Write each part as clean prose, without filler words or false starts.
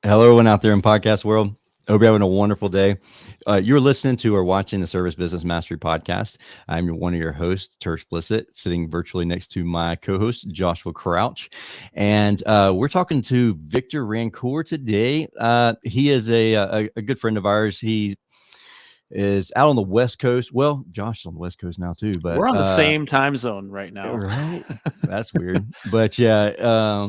Hello, everyone out there in podcast world. Hope you're having a wonderful day. You're listening to or watching the Service Business Mastery podcast. I'm one of your hosts, Tersh Blissett, sitting virtually next to my co-host, Joshua Crouch. And we're talking to Victor Rancour today. He is a good friend of ours. He is out on the West Coast. Well, Josh is on the West Coast now too, but We're on the same time zone right now. right. That's weird. But yeah,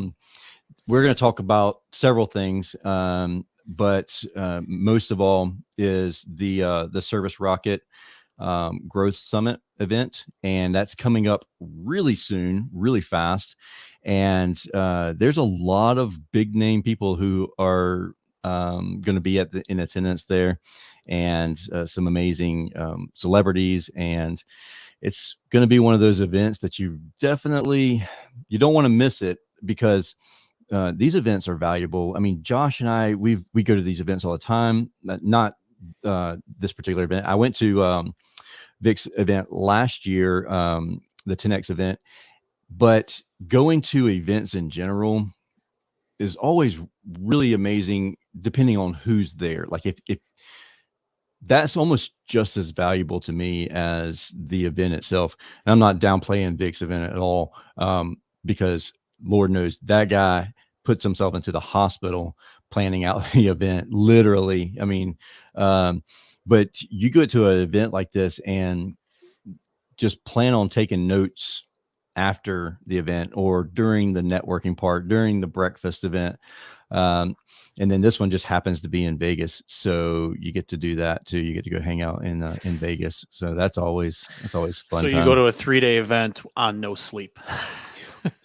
we're going to talk about several things, but most of all is the Service Rocket Growth Summit event, and that's coming up really soon, really fast. And there's a lot of big name people who are going to be in attendance there, and some amazing celebrities. And it's going to be one of those events that you don't want to miss it, because these events are valuable. I mean, Josh and I, we go to these events all the time. Not this particular event. I went to Vic's event last year, the 10X event. But going to events in general is always really amazing, depending on who's there. Like if that's almost just as valuable to me as the event itself. And I'm not downplaying Vic's event at all, because Lord knows that guy puts himself into the hospital planning out the event, literally. I mean, but you go to an event like this and just plan on taking notes after the event or during the networking part, during the breakfast event. And then this one just happens to be in Vegas, so you get to do that too. You get to go hang out in Vegas, so that's always fun. So you go to a 3-day event on no sleep.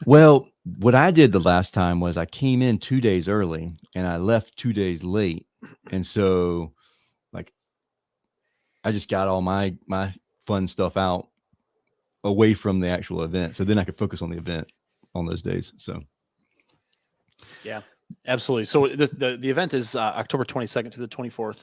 Well, what I did the last time was I came in 2 days early and I left 2 days late, and so like I just got all my fun stuff out away from the actual event, so then I could focus on the event on those days. So yeah. Absolutely. So the event is October 22nd to the 24th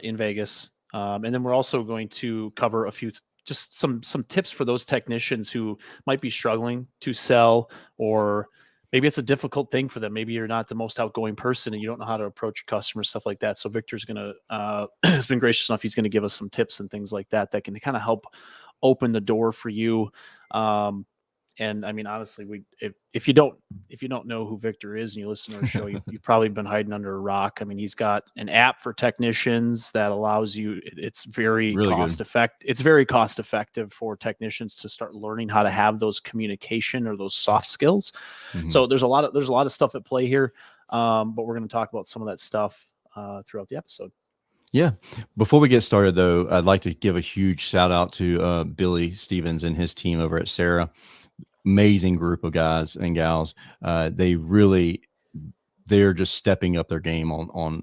in Vegas. And then we're also going to cover a few, just some tips for those technicians who might be struggling to sell, or maybe it's a difficult thing for them. Maybe you're not the most outgoing person and you don't know how to approach your customers, stuff like that. So Victor's going to, has been gracious enough. He's going to give us some tips and things like that can kind of help open the door for you. And I mean, honestly, if you don't know who Victor is and you listen to our show, you've probably been hiding under a rock. I mean, he's got an app for technicians that allows you. It's very really cost effective. It's very cost effective for technicians to start learning how to have those communication or those soft skills. Mm-hmm. So there's a lot of stuff at play here, but we're going to talk about some of that stuff throughout the episode. Yeah. Before we get started, though, I'd like to give a huge shout out to Billy Stevens and his team over at Sarah. Amazing group of guys and gals. They're just stepping up their game on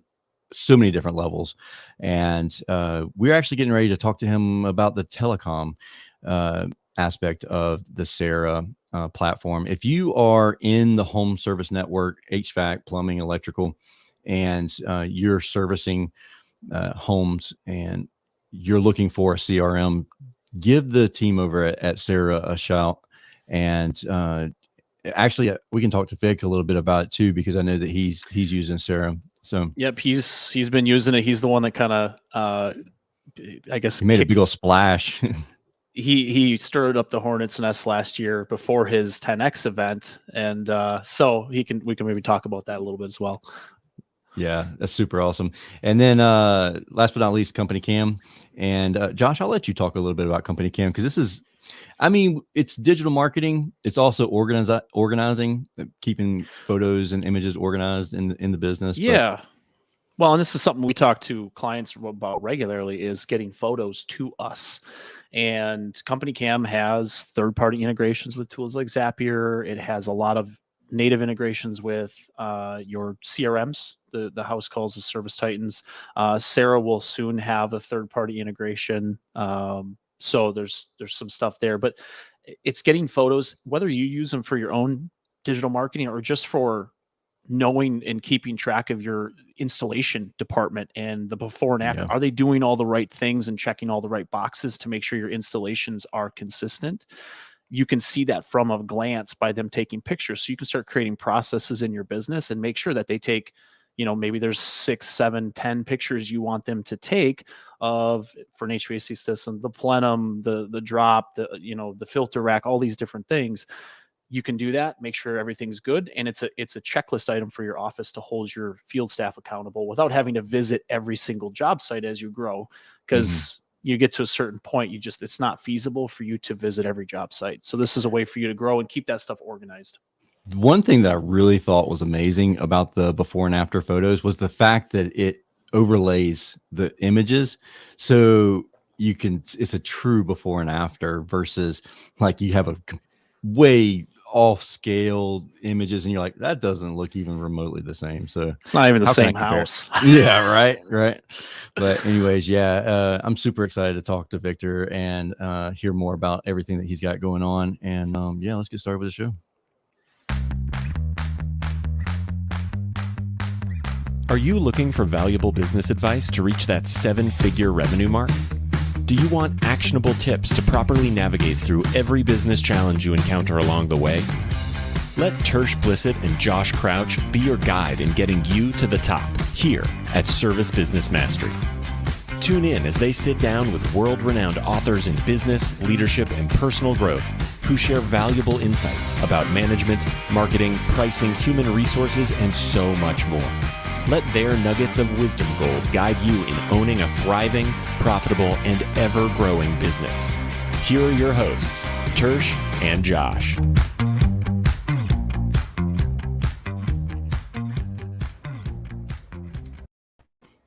so many different levels. And we're actually getting ready to talk to him about the telecom aspect of the Sarah platform. If you are in the home service network, HVAC, plumbing, electrical, and you're servicing homes and you're looking for a CRM, give the team over at Sarah a shout. And actually, we can talk to Vic a little bit about it too, because I know that he's using Sarah. So yep, he's been using it. He's the one that kind of I guess he made a big old splash. he stirred up the hornet's nest last year before his 10X event, and so we can maybe talk about that a little bit as well. Yeah, that's super awesome. And then last but not least, Company Cam. And Josh, I'll let you talk a little bit about Company Cam, because this is, I mean, it's digital marketing. It's also organizing, keeping photos and images organized in the business. Yeah. Well, and this is something we talk to clients about regularly, is getting photos to us. And Company Cam has third-party integrations with tools like Zapier. It has a lot of native integrations with your CRMs, the house calls, the Service Titans. Sarah will soon have a third-party integration. So there's some stuff there, but it's getting photos, whether you use them for your own digital marketing or just for knowing and keeping track of your installation department and the before and after. Yeah. Are they doing all the right things and checking all the right boxes to make sure your installations are consistent? You can see that from a glance by them taking pictures. So you can start creating processes in your business and make sure that they take, maybe there's 6, 7, 10 pictures you want them to take of, for an HVAC system, the plenum, the drop, the filter rack, all these different things. You can do that, make sure everything's good. And it's a checklist item for your office to hold your field staff accountable without having to visit every single job site as you grow. Because you get to a certain point, it's not feasible for you to visit every job site. So this is a way for you to grow and keep that stuff organized. One thing that I really thought was amazing about the before and after photos was the fact that it overlays the images. So it's a true before and after versus like you have a way off scale images and you're like, that doesn't look even remotely the same. So it's not even the same house. Yeah, right. But anyways, I'm super excited to talk to Victor and hear more about everything that he's got going on. And let's get started with the show. Are you looking for valuable business advice to reach that 7-figure revenue mark? Do you want actionable tips to properly navigate through every business challenge you encounter along the way? Let Tersh Blissett and Josh Crouch be your guide in getting you to the top here at Service Business Mastery. Tune in as they sit down with world-renowned authors in business, leadership, and personal growth who share valuable insights about management, marketing, pricing, human resources, and so much more. Let their nuggets of wisdom gold guide you in owning a thriving, profitable, and ever-growing business. Here are your hosts, Tersh and Josh.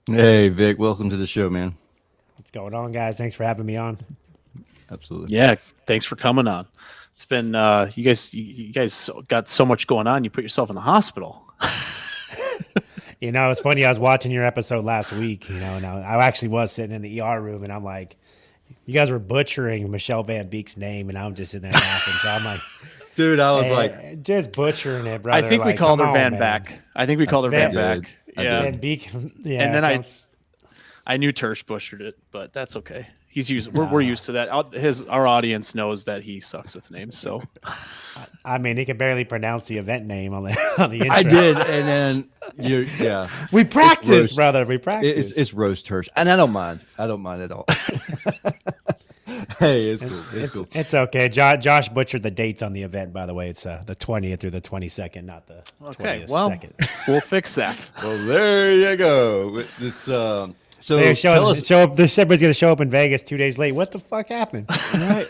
Hey, Vic, welcome to the show, man. What's going on, guys? Thanks for having me on. Absolutely. Yeah, thanks for coming on. It's been you guys got so much going on. You put yourself in the hospital. It's funny. I was watching your episode last week, and I actually was sitting in the ER room, and I'm like, you guys were butchering Michelle Van Beek's name, and I'm just sitting there laughing. So I'm like, dude, I was like, just butchering it, brother. I think we called her Van Back. I think we called her Van Back. Yeah, Van Beek. Yeah, and then I knew Tersh butchered it, but that's okay. We're used to that. Our audience knows that he sucks with names. So, I mean, he can barely pronounce the event name on the intro. I did, and then we practice, brother. We practice. It's roast Tersh, and I don't mind. I don't mind at all. Hey, it's cool. It's cool. It's okay. Josh butchered the dates on the event, by the way. It's the 20th through the 22nd, not the 20th. Well, we'll fix that. Well, there you go. It's So everybody's going to show up in Vegas 2 days late. What the fuck happened? Right.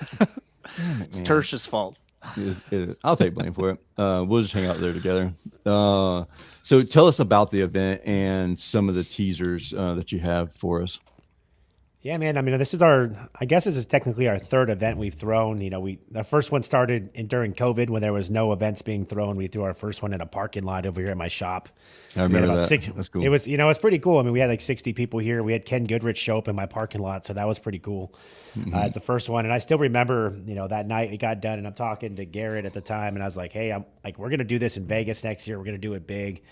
It's Tersh's fault. I'll take blame for it. We'll just hang out there together. So tell us about the event and some of the teasers that you have for us. Yeah, man. I mean, this is technically our third event we've thrown. The first one started during COVID when there was no events being thrown. We threw our first one in a parking lot over here at my shop. I remember that. That's cool. It was, it's pretty cool. I mean, we had like 60 people here. We had Ken Goodrich show up in my parking lot. So that was pretty cool as the first one. And I still remember, that night it got done and I'm talking to Garrett at the time. And I was like, hey, we're going to do this in Vegas next year. We're going to do it big.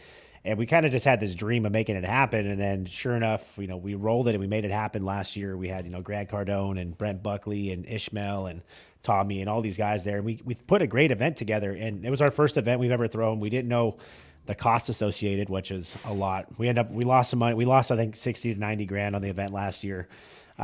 And we kind of just had this dream of making it happen. And then sure enough, we rolled it and we made it happen last year. We had, Grant Cardone and Brent Buckley and Ishmael and Tommy and all these guys there. And we put a great event together. And it was our first event we've ever thrown. We didn't know the cost associated, which is a lot. We lost some money. We lost, I think, 60 to 90 grand on the event last year.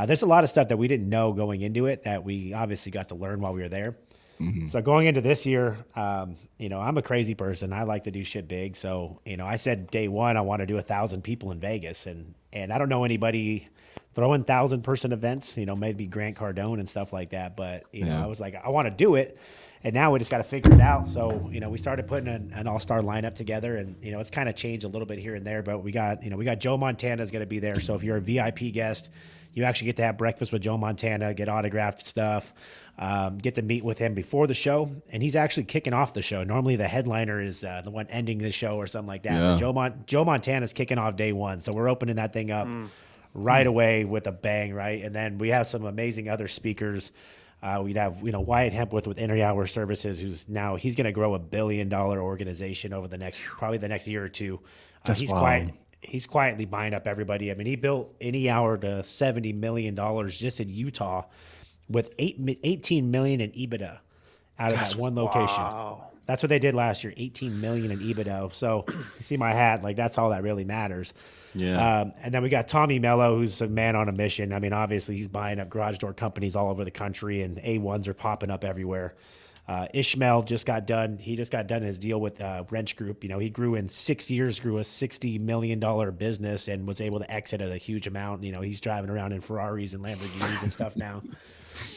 There's a lot of stuff that we didn't know going into it that we obviously got to learn while we were there. Mm-hmm. So going into this year, I'm a crazy person. I like to do shit big. So, I said day one, I want to do 1,000 people in Vegas. And I don't know anybody throwing 1,000-person events, maybe Grant Cardone and stuff like that. But, I was like, I want to do it. And now we just got to figure it out. So, we started putting an all-star lineup together and, it's kind of changed a little bit here and there, but we got Joe Montana is going to be there. So if you're a VIP guest, you actually get to have breakfast with Joe Montana, get autographed stuff, get to meet with him before the show. And he's actually kicking off the show. Normally the headliner is the one ending the show or something like that. Yeah. But Joe Montana's kicking off day one. So we're opening that thing up right away with a bang, right? And then we have some amazing other speakers. We'd have, Wyatt Hempworth with Inner Hour Services, he's going to grow $1 billion organization over probably the next year or two. He's quietly buying up everybody. I mean, he built Any Hour to $70 million just in Utah with $18 million in EBITDA out of that one location. Wow. That's what they did last year, 18 million in EBITDA. So you see my hat, like that's all that really matters. Yeah. And then we got Tommy Mello, who's a man on a mission. I mean, obviously he's buying up garage door companies all over the country, and A1s are popping up everywhere. Ishmael just got done. He just got done his deal with Wrench Group. You know, he grew in 6 years, grew a $60 million business and was able to exit at a huge amount. You know, he's driving around in Ferraris and Lamborghinis and stuff now.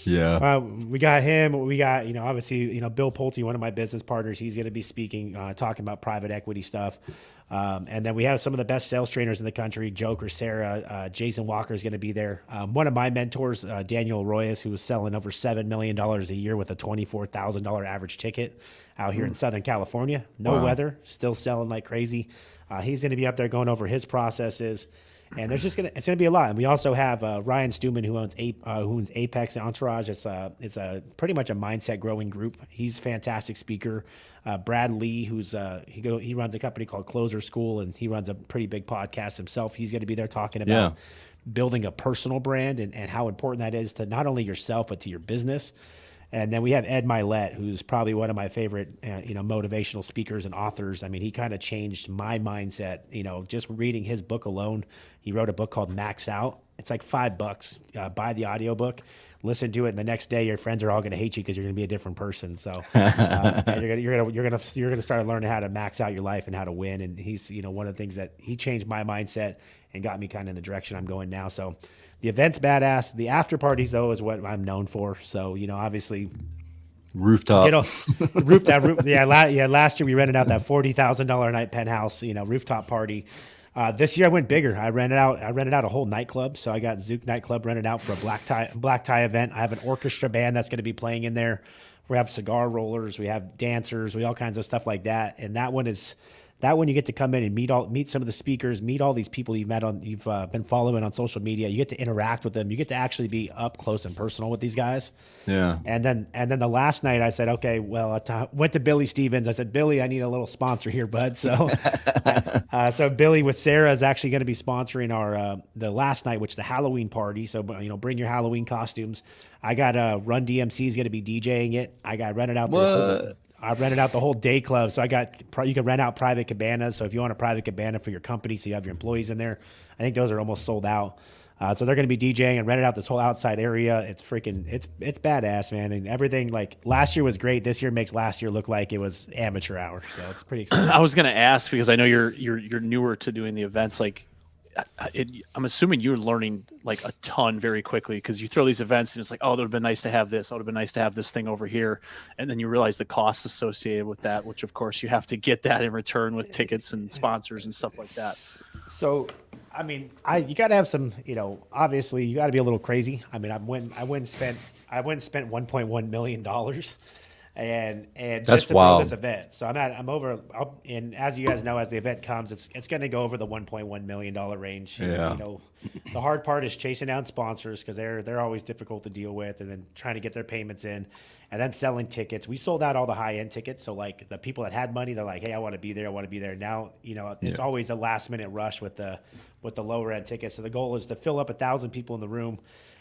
Yeah. We got him. We got, you know, obviously, you know, Bill Pulte, one of my business partners. He's going to be speaking, talking about private equity stuff. And then we have some of the best sales trainers in the country, Joe Crisera, Jason Walker is going to be there. One of my mentors, Daniel Royas, who was selling over $7 million a year with a $24,000 average ticket out here in Southern California. No weather, still selling like crazy. He's going to be up there going over his processes. And it's gonna be a lot. And we also have Ryan Stewman, who owns Apex Entourage. It's a pretty much a mindset growing group. He's a fantastic speaker. Brad Lee, he runs a company called Closer School, and he runs a pretty big podcast himself. He's going to be there talking about building a personal brand and how important that is to not only yourself but to your business. And then we have Ed Milet, who's probably one of my favorite, motivational speakers and authors. I mean, he kind of changed my mindset, just reading his book alone. He wrote a book called Max Out. It's like $5. Buy the audiobook, listen to it, and the next day your friends are all going to hate you because you're going to be a different person. So you're gonna start learning how to max out your life and how to win. And he's, one of the things that he changed my mindset and got me kind of in the direction I'm going now. So the event's badass. The after parties, though, is what I'm known for. So, obviously, rooftop. Last year we rented out that $40,000 a night penthouse, rooftop party. This year I went bigger. I rented out a whole nightclub. So I got Zook nightclub rented out for a black tie event. I have an orchestra band that's going to be playing in there. We have cigar rollers, we have dancers, we all kinds of stuff like that. And that one you get to come in and meet some of the speakers, meet all these people you've been following on social media. You get to interact with them. You get to actually be up close and personal with these guys. Yeah. And then the last night I said, okay, well, went to Billy Stevens. I said, Billy, I need a little sponsor here, bud. So, so Billy with Sarah is actually going to be sponsoring our the last night, which is the Halloween party. So, bring your Halloween costumes. I got Run DMC is going to be DJing it. I got rented out. I rented out the whole day club. So you can rent out private cabanas. So if you want a private cabana for your company, so you have your employees in there, I think those are almost sold out. So they're going to be DJing and rented out this whole outside area. It's it's badass, man. And everything, like last year was great. This year makes last year look like it was amateur hour. So it's pretty exciting. I was going to ask, because I know you're newer to doing the events. Like, I'm assuming you're learning like a ton very quickly, because you throw these events and it's like, oh, it would have been nice to have this. Oh, it would have been nice to have this thing over here. And then you realize the costs associated with that, which of course you have to get that in return with tickets and sponsors and stuff like that. So, I mean, you got to have some, obviously you got to be a little crazy. I mean, I went and spent $1.1 million. And that's just to wild. This event. So and as you guys know, as the event comes, it's going to go over the $1.1 million range. Yeah. The hard part is chasing down sponsors, because they're always difficult to deal with, and then trying to get their payments in, and then selling tickets. We sold out all the high end tickets. So like the people that had money, they're like, hey, I want to be there. I want to be there. Now, it's always a last minute rush with the lower end tickets. So the goal is to fill up 1,000 people in the room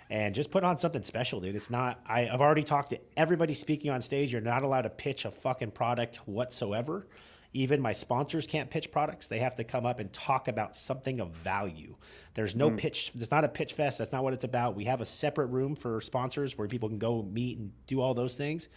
and just put on something special, dude. It's not, I've already talked to everybody speaking on stage. You're not allowed to pitch a fucking product whatsoever. Even my sponsors can't pitch products. They have to come up and talk about something of value. There's no pitch. There's not a pitch fest. That's not what it's about. We have a separate room for sponsors where people can go meet and do all those things.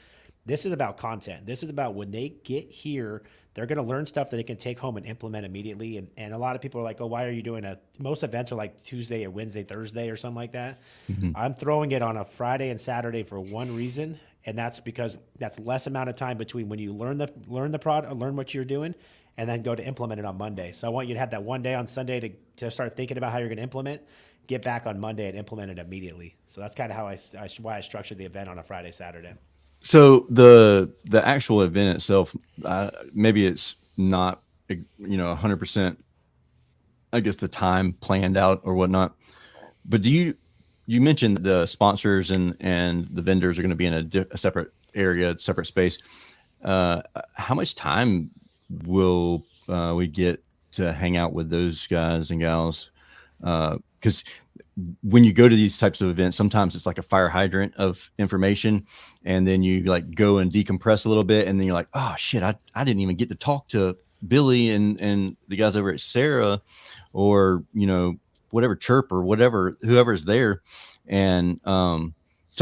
This is about content. This is about when they get here, they're going to learn stuff that they can take home and implement immediately. And a lot of people are like, oh, why are you doing most events are like Tuesday or Wednesday, Thursday or something like that. Mm-hmm. I'm throwing it on a Friday and Saturday for one reason. And that's because that's less amount of time between when you learn the product, learn what you're doing, and then go to implement it on Monday. So I want you to have that one day on Sunday to start thinking about how you're going to implement, get back on Monday and implement it immediately. So that's kind of how why I structured the event on a Friday, Saturday. So the actual event itself, maybe it's not 100%. I guess the time planned out or whatnot. But you mentioned the sponsors and the vendors are going to be in a separate area, separate space. How much time will we get to hang out with those guys and gals? Because when you go to these types of events, sometimes it's like a fire hydrant of information, and then you like go and decompress a little bit, and then you're like, oh shit, I didn't even get to talk to Billy and the guys over at Sarah, or whatever, Chirp or whatever, whoever's there. And so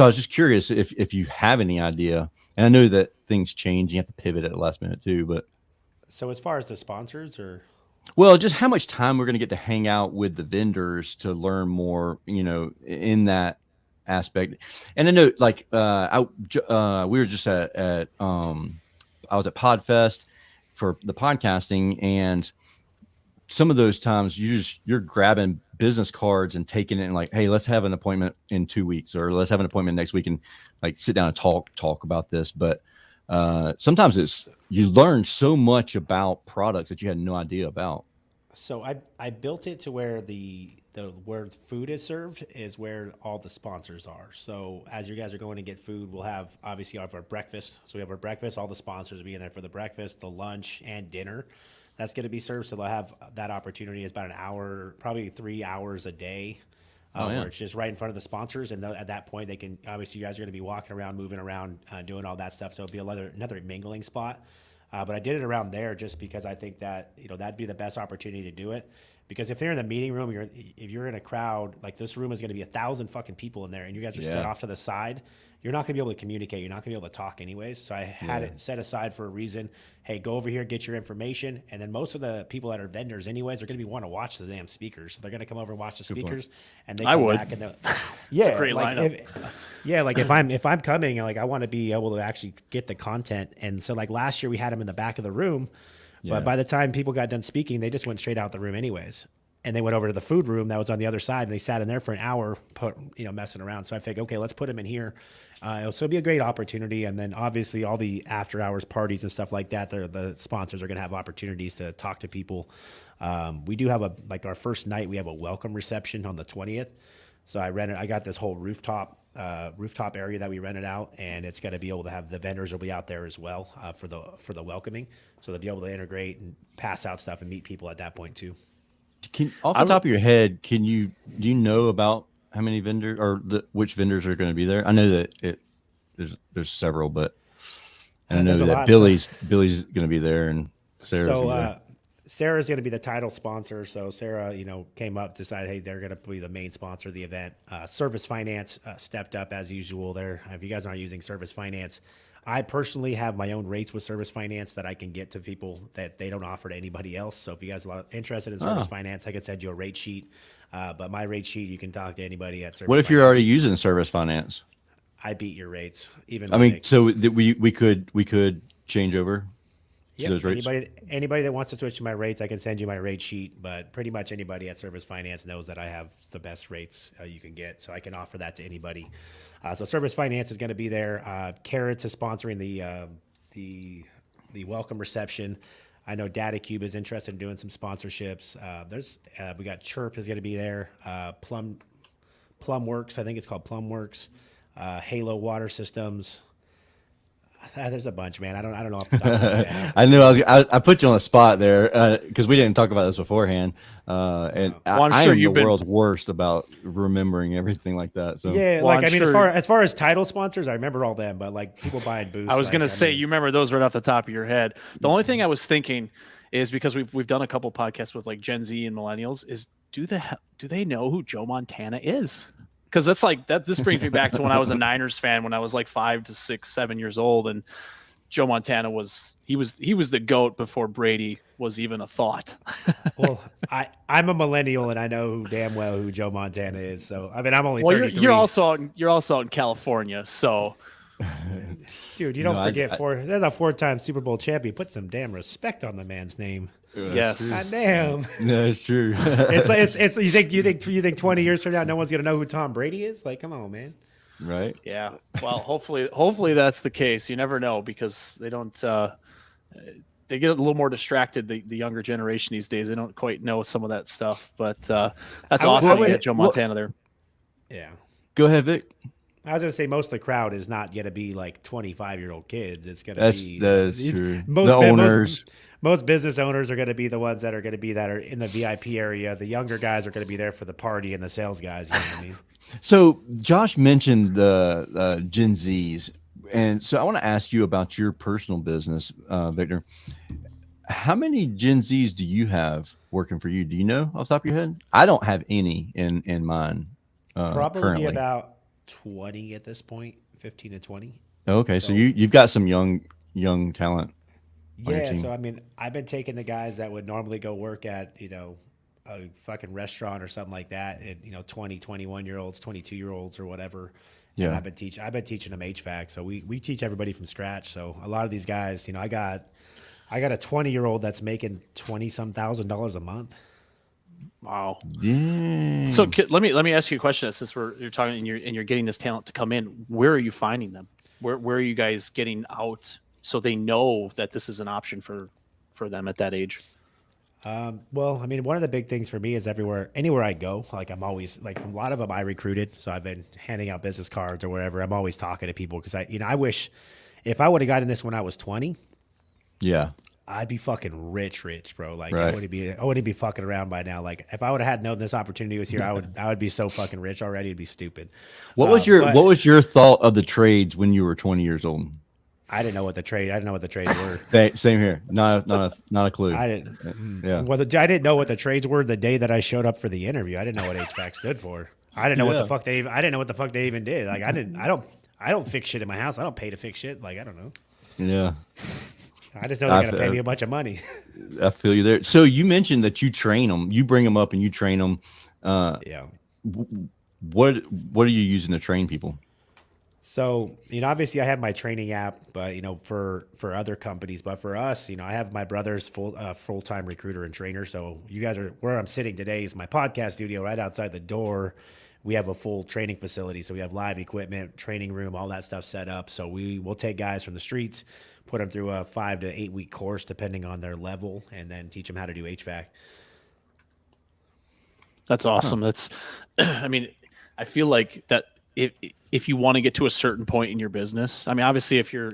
I was just curious if you have any idea, and I know that things change, you have to pivot at the last minute too, but So as far as the sponsors, or well, just how much time we're going to get to hang out with the vendors to learn more, in that aspect. And I know, like, we were just at I was at Podfest for the podcasting, and some of those times you're grabbing business cards and taking it and like, hey, let's have an appointment in 2 weeks, or let's have an appointment next week, and like sit down and talk about this. But sometimes you learn so much about products that you had no idea about. so I built it to where the where food is served is where all the sponsors are. So as you guys are going to get food, we'll have obviously our breakfast. So we have our breakfast, all the sponsors will be in there for the breakfast, the lunch, and dinner. That's going to be served. So they'll have that opportunity. It's about an hour, probably 3 hours a day. Where it's just right in front of the sponsors, and at that point they can, obviously you guys are going to be walking around, moving around, doing all that stuff. So it'll be another mingling spot. But I did it around there just because I think that that'd be the best opportunity to do it. Because if they're in the meeting room, if you're in a crowd, like this room is going to be 1,000 fucking people in there, and you guys are set off to the side, you're not going to be able to communicate. You're not going to be able to talk anyways. So I had it set aside for a reason. Hey, go over here, get your information. And then most of the people that are vendors anyways are going to be want to watch the damn speakers. So they're going to come over and watch the speakers. And they come back and it's a great lineup. If I'm coming, like I want to be able to actually get the content. And so like last year we had them in the back of the room. But by the time people got done speaking, they just went straight out the room anyways. And they went over to the food room that was on the other side, and they sat in there for an hour, messing around. So I figured, okay, let's put them in here. So it'll be a great opportunity. And then obviously all the after hours parties and stuff like that, the sponsors are going to have opportunities to talk to people. We do have our first night, we have a welcome reception on the 20th. So I got this whole rooftop area that we rented out, and it's going to be able to have the vendors will be out there as well for the welcoming. So they'll be able to integrate and pass out stuff and meet people at that point too. Off the top of your head, do you know about how many vendors or which vendors are going to be there? I know that there's several, but I know that Billy's going to be there, and Sarah's going to be there. Sarah's going to be the title sponsor. So Sarah, came up, decided, hey, they're going to be the main sponsor of the event. Service Finance stepped up as usual there. If you guys aren't using Service Finance, I personally have my own rates with Service Finance that I can get to people that they don't offer to anybody else. So if you guys are interested in Service Finance, I can send you a rate sheet. But my rate sheet, you can talk to anybody at Service What if Finance. you're already using Service Finance? I beat your rates. So we could change over to those rates? Anybody that wants to switch to my rates, I can send you my rate sheet. But pretty much anybody at Service Finance knows that I have the best rates you can get. So I can offer that to anybody. So Service Finance is going to be there. Carrots is sponsoring the welcome reception. I know DataCube is interested in doing some sponsorships. We got Chirp is going to be there. Plumworks, I think it's called Plumworks. Halo Water Systems. There's a bunch, man. I don't know off the top of my head. I knew I put you on the spot there because we didn't talk about this beforehand. And I am the world's worst about remembering everything like that. So as far as title sponsors, I remember all them, but like people buying booths. I was going to say, you remember those right off the top of your head. The only thing I was thinking is, because we've done a couple podcasts with like Gen Z and millennials, is do they know who Joe Montana is? Because that's like that. This brings me back to when I was a Niners fan, when I was like 5 to 6, 7 years old, and Joe Montana was the GOAT before Brady was even a thought. Well, I'm a millennial, and I know damn well who Joe Montana is. So I'm only 33. You're also out in California, so. Dude, you don't forget there's a 4-time Super Bowl champion. Put some damn respect on the man's name. Yes. God damn. No, it's true. it's you think 20 years from now no one's gonna know who Tom Brady is? Like, come on, man. Right. Yeah. Well, hopefully that's the case. You never know, because they don't. They get a little more distracted. The younger generation these days, they don't quite know some of that stuff. But that's awesome to get Joe Montana there. Yeah. Go ahead, Vic. I was going to say most of the crowd is not going to be like 25-year-old kids. It's going to be That's true. Most, The owners. most business owners are going to be the ones that are in the VIP area. The younger guys are going to be there for the party, and the sales guys. You know what I mean? So Josh mentioned the Gen Zs, and so I want to ask you about your personal business, Victor. How many Gen Zs do you have working for you? Do you know off the top of your head? I don't have any in mine Probably currently. about 20 at this point, 15 to 20. Okay, so you've got some young talent. On your Yeah, team. so I mean, I've been taking the guys that would normally go work at, a fucking restaurant or something like that, and 20, 21-year-olds, 22-year-olds or whatever. And Yeah. I've been teaching them HVAC. So we teach everybody from scratch. So a lot of these guys, I got a 20-year-old that's making $20-some thousand a month. Wow. Yeah. So let me ask you a question. Since you're talking and you're getting this talent to come in, where are you finding them? Where are you guys getting out so they know that this is an option for them at that age? Well, I mean, one of the big things for me is anywhere I go, like I'm always like a lot of them I recruited. So I've been handing out business cards or wherever. I'm always talking to people because I wish if I would have gotten this when I was 20, Yeah. I'd be fucking rich, bro. Like Right. I wouldn't be fucking around by now. Like if I would have had known this opportunity was here, I would be so fucking rich already. It'd be stupid. What was your thought of the trades when you were 20 years old? I didn't know what the trades were. Same here. Not a clue. I didn't. Yeah. Well, I didn't know what the trades were the day that I showed up for the interview. I didn't know what HVAC stood for. I didn't know what the fuck I didn't know what the fuck they even did. Like I don't fix shit in my house. I don't pay to fix shit. Like I don't know. Yeah. I just know they're gonna pay me a bunch of money. I feel you there. So you mentioned that you train them. You bring them up and you train them. Yeah. What are you using to train people? So, obviously I have my training app, but, for other companies, but for us, I have my brother's full-time recruiter and trainer. So you guys are where I'm sitting today is my podcast studio right outside the door. We have a full training facility. So we have live equipment, training room, all that stuff set up. So we will take guys from the streets, put them through a 5 to 8 week course, depending on their level, and then teach them how to do HVAC. That's awesome. That's, I mean, I feel like that if you want to get to a certain point in your business, I mean, obviously if you're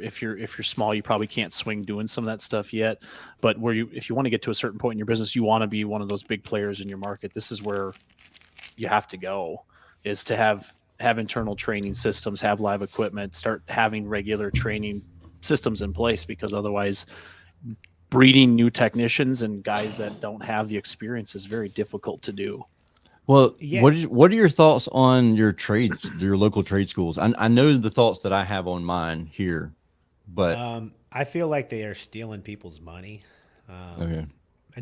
small, you probably can't swing doing some of that stuff yet, but if you want to get to a certain point in your business, you want to be one of those big players in your market. This is where you have to go, is to have internal training systems, have live equipment, start having regular training systems in place, because otherwise breeding new technicians and guys that don't have the experience is very difficult to do. Well, Yeah. what are your thoughts on your trades, your local trade schools? I know the thoughts that I have on mine here, but I feel like they are stealing people's money. okay.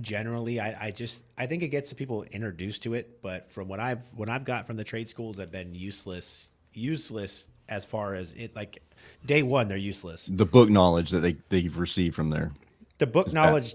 Generally, I think it gets people introduced to it, but from what I've got from the trade schools have been useless as far as it, like day one, they're useless. The book knowledge that they've received from there. The book knowledge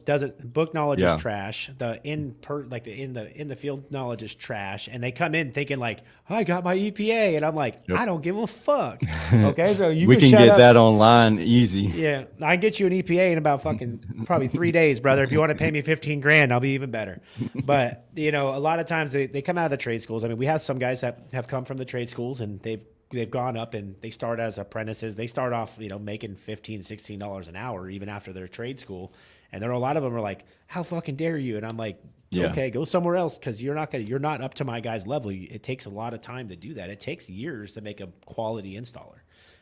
Yeah. is trash. The in the field knowledge is trash, and they come in thinking like, I got my EPA, and I'm like, Yep. I don't give a fuck. Okay, so We can shut get up. that online easy. Yeah, I can get you an EPA in about fucking probably 3 days, brother. If you want to pay me $15,000, I'll be even better. But a lot of times they come out of the trade schools. I mean, we have some guys that have come from the trade schools, and they've gone up and they start as apprentices. They start off, making $15, $16 an hour even after their trade school. And there are a lot of them are like, how fucking dare you? And I'm like, Yeah. okay, go somewhere else, because you're not up to my guy's level. It takes a lot of time to do that. It takes years to make a quality installer.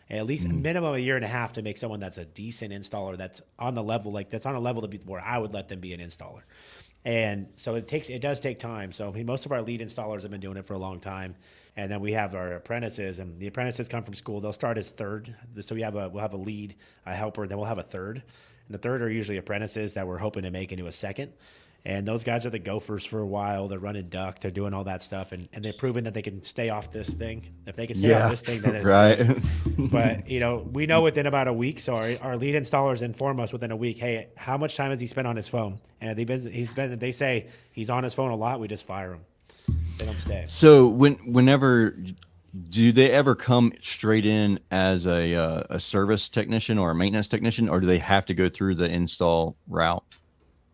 And at least minimum a year and a half to make someone that's a decent installer, that's on the level, to be where I would let them be an installer. And so it does take time. So I mean, most of our lead installers have been doing it for a long time. And then we have our apprentices, and the apprentices come from school. They'll start as third. So we'll have a lead, a helper, then we'll have a third. And the third are usually apprentices that we're hoping to make into a second. And those guys are the gophers for a while. They're running duck. They're doing all that stuff. And they've proven that they can stay off this thing. If they can stay off this thing, then it's right. good. But, we know within about a week. So our lead installers inform us within a week, hey, how much time has he spent on his phone? And if they say he's on his phone a lot, we just fire him. They don't stay. So whenever do they ever come straight in as a service technician or a maintenance technician, or do they have to go through the install route?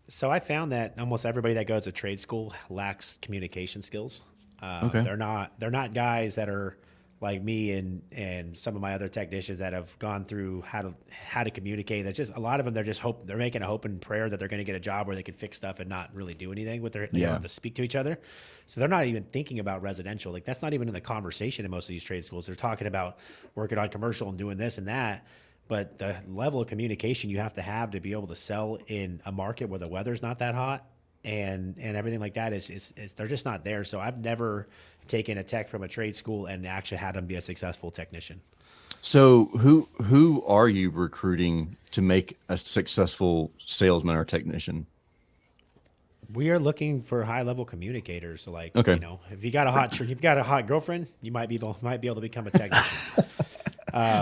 So I found that almost everybody that goes to trade school lacks communication skills. Okay. They're not guys that are like me and some of my other technicians that have gone through how to communicate. That's just a lot of them. They're making a hope and prayer that they're going to get a job where they can fix stuff and not really do anything with they don't have to speak to each other. So they're not even thinking about residential. Like that's not even in the conversation in most of these trade schools. They're talking about working on commercial and doing this and that. But the level of communication you have to be able to sell in a market where the weather's not that hot and everything like that is they're just not there. So I've never taken a tech from a trade school and actually had them be a successful technician. So who are you recruiting to make a successful salesman or technician? We are looking for high level communicators. So like, okay. you know, if you've got a hot girlfriend, you might be able to become a technician.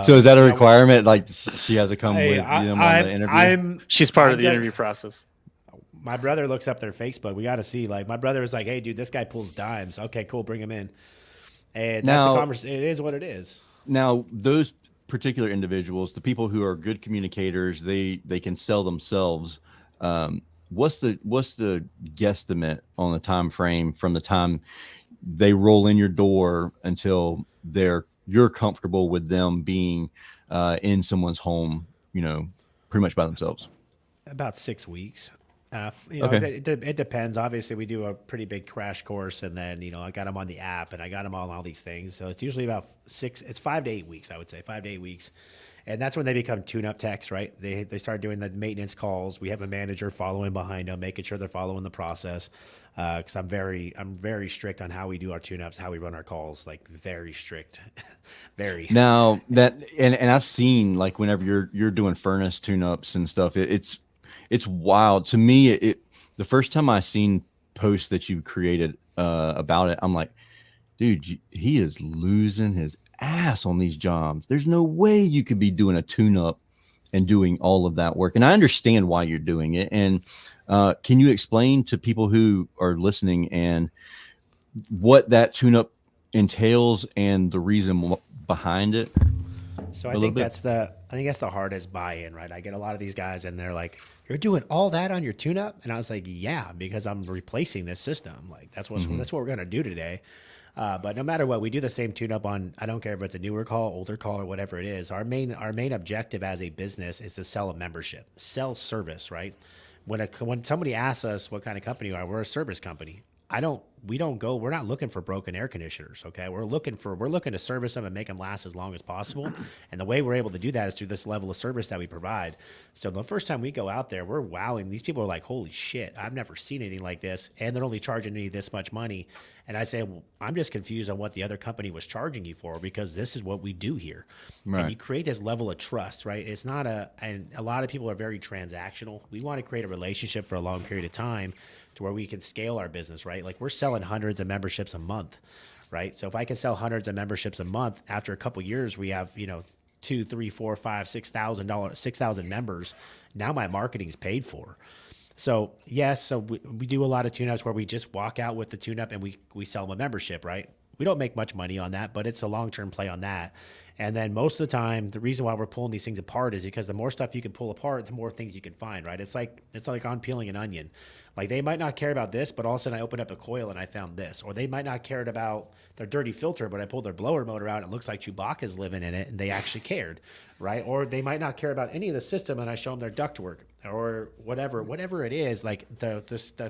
So is that a requirement? Like she has to come with them on the interview? She's part of the interview process. My brother looks up their Facebook. We got to see, like, my brother was like, hey, dude, this guy pulls dimes. Okay, cool. Bring him in. And that's the conversation. It is what it is. Now, those particular individuals, the people who are good communicators, they can sell themselves. What's the guesstimate on the time frame from the time they roll in your door until you're comfortable with them being in someone's home, you know, pretty much by themselves? About 6 weeks. It depends. Obviously, we do a pretty big crash course, and then, you know, I got them on the app and I got them on all these things. So it's usually about 5 to 8 weeks, I would say, 5 to 8 weeks. And that's when they become tune-up techs, right? They start doing the maintenance calls. We have a manager following behind them, making sure they're following the process. Because I'm very strict on how we do our tune-ups, how we run our calls, like very strict, very. Now that and I've seen, like, whenever you're doing furnace tune-ups and stuff, it's wild to me. The first time I seen posts that you created about it, I'm like, dude, he is losing his ass on these jobs. There's no way you could be doing a tune-up and doing all of that work. And I understand why you're doing it. And can you explain to people who are listening and what that tune-up entails and the reason behind it? So I think that's the hardest buy-in, right? I get a lot of these guys and they're like, you're doing all that on your tune-up? And I was like, yeah, because I'm replacing this system. Like that's what we're going to do today. But no matter what, we do the same tune-up on, I don't care if it's a newer call, older call, or whatever it is. Our main objective as a business is to sell a membership, sell service, right? When somebody asks us what kind of company we are, we're a service company. We're not looking for broken air conditioners. Okay. We're looking to service them and make them last as long as possible. And the way we're able to do that is through this level of service that we provide. So the first time we go out there, we're wowing. These people are like, holy shit, I've never seen anything like this. And they're only charging me this much money. And I say, well, I'm just confused on what the other company was charging you for, because this is what we do here. Right. And you create this level of trust, right? It's not and a lot of people are very transactional. We want to create a relationship for a long period of time to where we can scale our business, right? Like we're selling hundreds of memberships a month, right? So if I can sell hundreds of memberships a month, after a couple of years, we have, you know, 2, 3, 4, 5, $6,000 members. Now my marketing is paid for. So yes, so we do a lot of tune-ups where we just walk out with the tune-up and we sell them a membership, right? We don't make much money on that, but it's a long-term play on that. And then most of the time, the reason why we're pulling these things apart is because the more stuff you can pull apart, the more things you can find, right? It's like on peeling an onion. Like they might not care about this, but all of a sudden I opened up a coil and I found this. Or they might not care about their dirty filter, but I pulled their blower motor out and it looks like Chewbacca's living in it and they actually cared, right? Or they might not care about any of the system and I show them their ductwork or whatever it is. Like the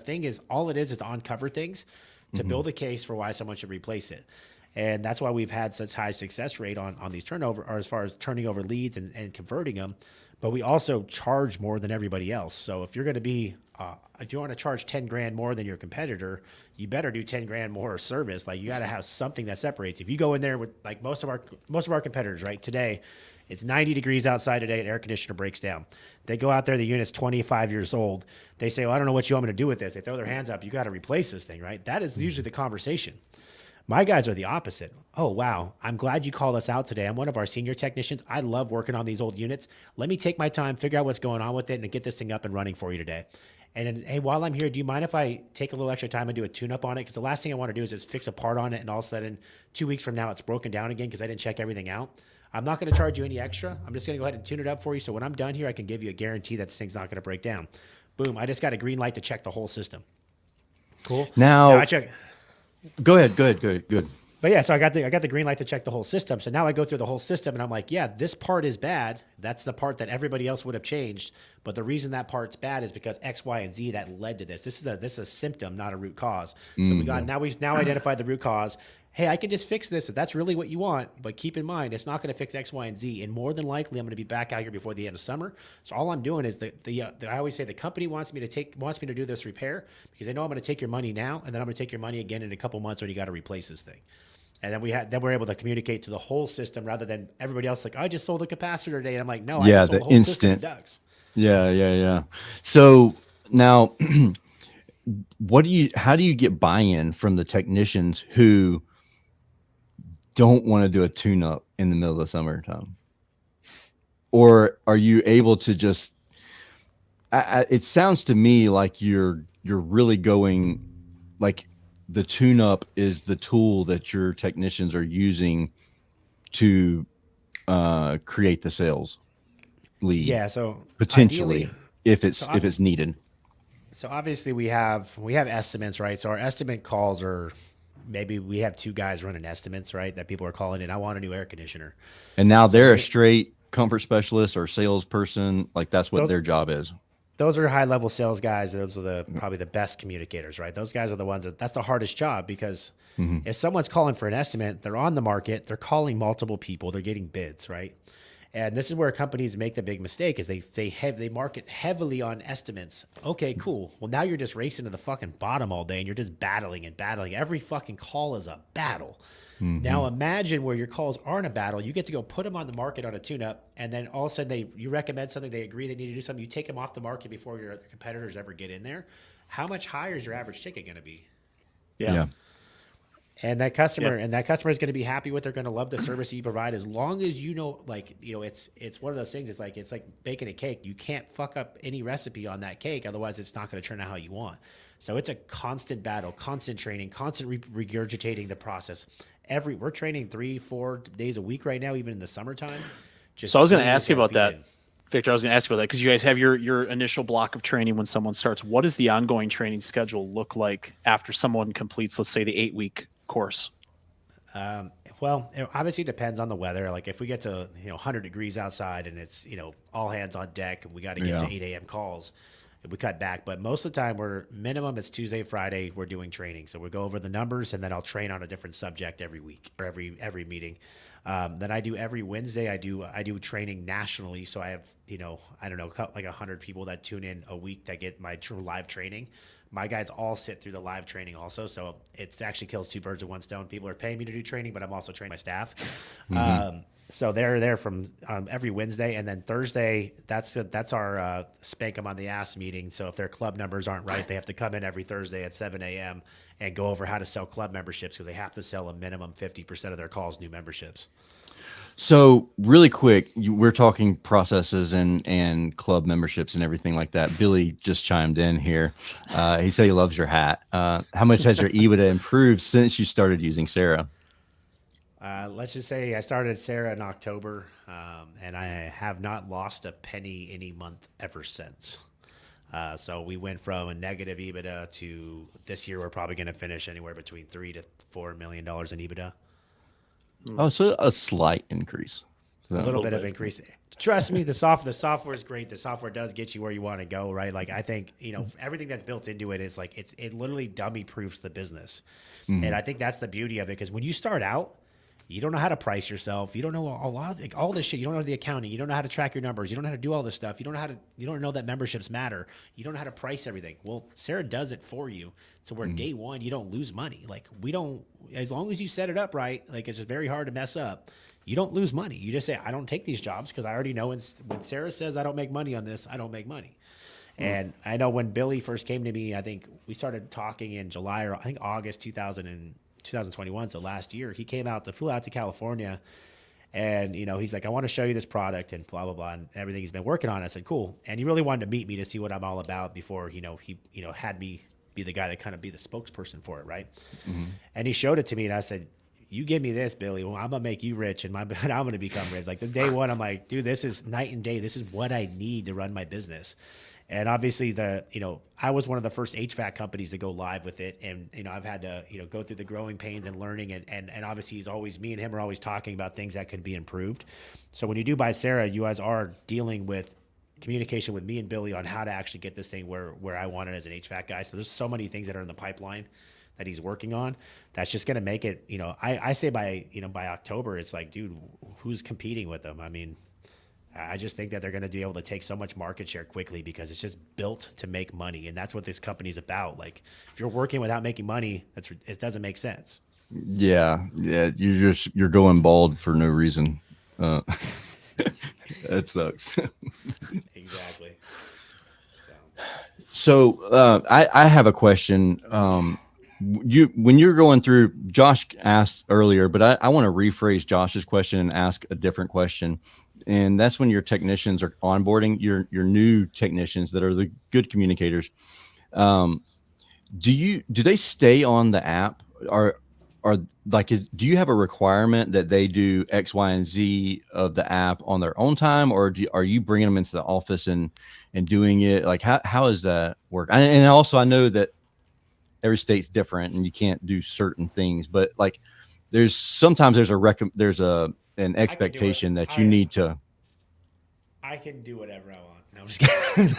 thing is, all it is to uncover things to build a case for why someone should replace it. And that's why we've had such high success rate on these turnover, or as far as turning over leads and converting them. But we also charge more than everybody else. So if you're going to be, if you want to charge 10 grand more than your competitor, you better do 10 grand more service. Like you got to have something that separates. If you go in there with like most of our competitors, right? Today, it's 90 degrees outside today, an air conditioner breaks down. They go out there, the unit's 25 years old. They say, well, I don't know what you want me to do with this. They throw their hands up. You got to replace this thing, right? That is usually the conversation. My guys are the opposite. Oh, wow. I'm glad you called us out today. I'm one of our senior technicians. I love working on these old units. Let me take my time, figure out what's going on with it, and get this thing up and running for you today. And then, hey, while I'm here, do you mind if I take a little extra time and do a tune-up on it? Because the last thing I want to do is just fix a part on it, and all of a sudden, 2 weeks from now, it's broken down again because I didn't check everything out. I'm not going to charge you any extra. I'm just going to go ahead and tune it up for you. So when I'm done here, I can give you a guarantee that this thing's not going to break down. Boom. I just got a green light to check the whole system. Cool. Now I check. Go ahead. Good. But yeah, so I got the green light to check the whole system. So now I go through the whole system and I'm like, yeah, this part is bad. That's the part that everybody else would have changed. But the reason that part's bad is because X, Y, and Z that led to this. This is a symptom, not a root cause. So we've now identified the root cause. Hey, I can just fix this if that's really what you want. But keep in mind, it's not going to fix X, Y, and Z. And more than likely, I'm going to be back out here before the end of summer. So all I'm doing is I always say the company wants me to do this repair because they know I'm going to take your money now, and then I'm going to take your money again in a couple months when you got to replace this thing. And then we're able to communicate to the whole system rather than everybody else like, I just sold a capacitor today. And I'm like, no, I just sold the whole instant. system ducks. Yeah. So now, how do you get buy-in from the technicians who don't want to do a tune-up in the middle of the summertime? Or are you able to just, it sounds to me like you're really going, like the tune-up is the tool that your technicians are using to create the sales lead. Yeah. So potentially, ideally, if it's needed. So obviously we have estimates, right? So our estimate calls are, maybe we have 2 guys running estimates, right? That people are calling in. I want a new air conditioner. And now they're a straight comfort specialist or salesperson. Like that's what their job is. Those are high level sales guys. Those are probably the best communicators, right? Those guys are the ones that's the hardest job because if someone's calling for an estimate, they're on the market, they're calling multiple people, they're getting bids, right? And this is where companies make the big mistake is they market heavily on estimates. Okay, cool. Well, now you're just racing to the fucking bottom all day and you're just battling and battling. Every fucking call is a battle. Now imagine where your calls aren't a battle. You get to go put them on the market on a tune-up, and then all of a sudden you recommend something, they agree they need to do something, you take them off the market before your competitors ever get in there. How much higher is your average ticket going to be? Yeah. And that customer is going to be happy with. They're going to love the service you provide as long as it's one of those things. It's like baking a cake. You can't fuck up any recipe on that cake, otherwise it's not going to turn out how you want. So it's a constant battle, constant training, constant regurgitating the process. We're training 3-4 days a week right now, even in the summertime. So I was going to ask you about that, Victor. I was going to ask you about that because you guys have your initial block of training when someone starts. What does the ongoing training schedule look like after someone completes, let's say, the 8-week course? Well, it obviously depends on the weather. Like if we get to 100 degrees outside and it's all hands on deck and we got to get to 8 a.m. calls, we cut back. But most of the time minimum it's Tuesday, Friday, we're doing training. So we go over the numbers and then I'll train on a different subject every week or every meeting. Then I do every Wednesday, I do training nationally. So I have, I don't know, like 100 people that tune in a week that get my true live training. My guys all sit through the live training also. So it actually kills 2 birds with 1 stone. People are paying me to do training, but I'm also training my staff. So they're there from every Wednesday. And then Thursday, that's our spank them on the ass meeting. So if their club numbers aren't right, they have to come in every Thursday at 7 a.m. and go over how to sell club memberships because they have to sell a minimum 50% of their calls new memberships. So really quick, we're talking processes and club memberships and everything like that. Billy just chimed in here. He said he loves your hat. How much has your EBITDA improved since you started using Sarah? Let's just say I started Sarah in October, and I have not lost a penny any month ever since. So we went from a negative EBITDA to this year, we're probably going to finish anywhere between $3 to $4 million in EBITDA. Oh, so a slight increase. A little bit of increase. Trust me, the software is great. The software does get you where you want to go, right? Like I think, everything that's built into it is like, it literally dummy proofs the business. And I think that's the beauty of it. Because when you start out, you don't know how to price yourself. You don't know a lot of all this shit. You don't know the accounting. You don't know how to track your numbers. You don't know how to do all this stuff. You don't know that memberships matter. You don't know how to price everything. Well, Sarah does it for you. So where day one, you don't lose money. Like as long as you set it up right, like it's just very hard to mess up. You don't lose money. You just say, I don't take these jobs because I already know when Sarah says I don't make money on this, I don't make money. And I know when Billy first came to me, I think we started talking in July or I think August 2021, so last year, he flew out to California, and he's like, I want to show you this product and blah blah blah and everything he's been working on. I said, cool. And he really wanted to meet me to see what I'm all about before he had me be the guy that kind of be the spokesperson for it, right? And he showed it to me, and I said, you give me this, Billy, well, I'm gonna make you rich, and I'm gonna become rich. Like the day one, I'm like, dude, this is night and day. This is what I need to run my business. And obviously I was one of the first HVAC companies to go live with it. And, I've had to, go through the growing pains and learning. And obviously me and him are always talking about things that could be improved. So when you do buy Sarah, you guys are dealing with communication with me and Billy on how to actually get this thing where I want it as an HVAC guy. So there's so many things that are in the pipeline that he's working on. That's just going to make it, I say by October, it's like, dude, who's competing with them? I mean, I just think that they're going to be able to take so much market share quickly because it's just built to make money. And that's what this company's about. Like if you're working without making money, it doesn't make sense. Yeah. You're going bald for no reason. That sucks. Exactly. So I have a question. When you're going through, Josh asked earlier, but I want to rephrase Josh's question and ask a different question. And that's when your technicians are onboarding your new technicians that are the good communicators. Do they stay on the app? Do you have a requirement that they do X, Y, and Z of the app on their own time, or are you bringing them into the office and doing it? Like how does that work? And also I know that every state's different and you can't do certain things, but like sometimes there's an expectation that you need to. I can do whatever I want. No, I'm just kidding.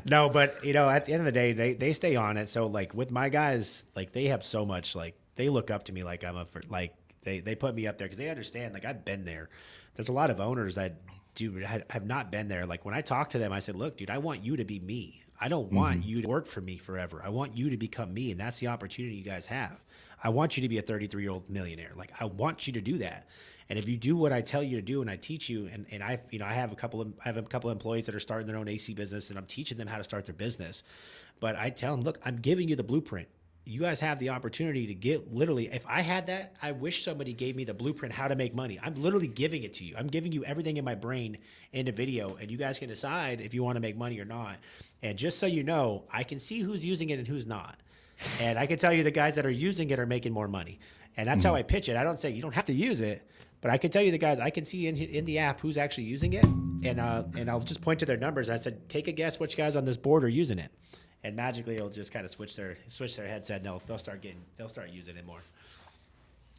No, but at the end of the day, they stay on it. So like with my guys, like they have so much, like they look up to me like they put me up there because they understand. Like I've been there. There's a lot of owners that have not been there. Like when I talk to them, I said, look, dude, I want you to be me. I don't want you to work for me forever. I want you to become me, and that's the opportunity you guys have. I want you to be a 33-year-old millionaire. Like I want you to do that. And if you do what I tell you to do, and I teach you, and I have a couple of employees that are starting their own AC business, and I'm teaching them how to start their business. But I tell them, look, I'm giving you the blueprint. You guys have the opportunity to get literally. If I had that, I wish somebody gave me the blueprint how to make money. I'm literally giving it to you. I'm giving you everything in my brain in a video, and you guys can decide if you want to make money or not. And just so you know, I can see who's using it and who's not. And I can tell you the guys that are using it are making more money. And that's how I pitch it. I don't say you don't have to use it. But I can tell you the guys, I can see in the app who's actually using it, and I'll just point to their numbers. I said, take a guess which guys on this board are using it, and magically it'll just kind of switch their headset, and they'll start using it more.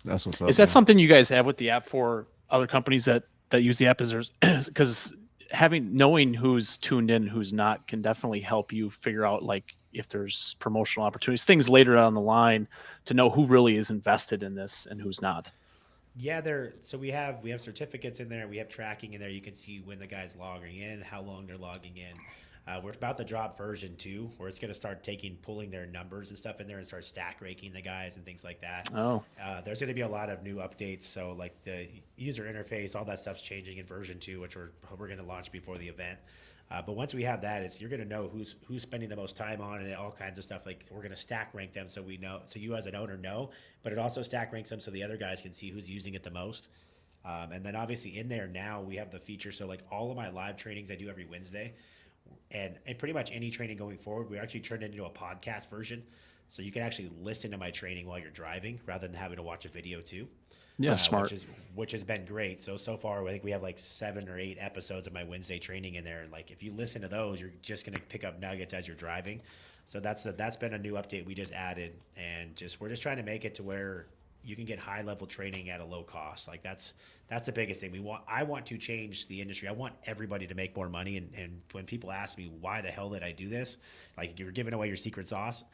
That's what's up. Is that something you guys have with the app for other companies that use the app? Is because knowing who's tuned in, who's not, can definitely help you figure out like if there's promotional opportunities, things later down the line to know who really is invested in this and who's not. Yeah, so we have certificates in there. We have tracking in there. You can see when the guy's logging in, how long they're logging in. We're about to drop version 2, where it's going to start pulling their numbers and stuff in there and start stack ranking the guys and things like that. Oh, there's going to be a lot of new updates. So like the user interface, all that stuff's changing in version 2, which we're going to launch before the event. But once we have that, you're going to know who's spending the most time on it and all kinds of stuff. Like we're going to stack rank them so we know, so you as an owner know, but it also stack ranks them so the other guys can see who's using it the most. And then obviously in there now we have the feature. So like all of my live trainings I do every Wednesday, and pretty much any training going forward, we actually turned it into a podcast version. So you can actually listen to my training while you're driving rather than having to watch a video too. Yeah, smart. Which has been great. So far, I think we have like 7 or 8 episodes of my Wednesday training in there. And like, if you listen to those, you're just going to pick up nuggets as you're driving. So that's been a new update we just added. And we're just trying to make it to where you can get high level training at a low cost. Like that's the biggest thing. I want to change the industry. I want everybody to make more money. And when people ask me, why the hell did I do this? Like you're giving away your secret sauce.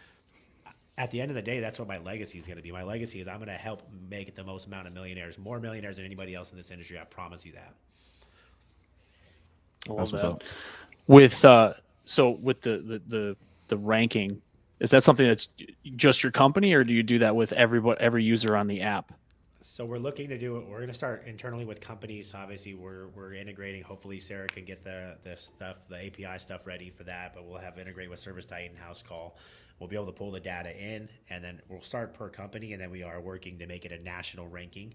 At the end of the day, that's what my legacy is going to be. My legacy is I'm going to help make the most amount of millionaires, more millionaires than anybody else in this industry. I promise you that. I love that. With the ranking, is that something that's just your company, or do you do that with every user on the app? So we're looking to do it. We're going to start internally with companies. Obviously, we're integrating. Hopefully, Sarah can get the API stuff ready for that. But we'll have integrate with Service Titan, House Call. We'll be able to pull the data in, and then we'll start per company, and then we are working to make it a national ranking.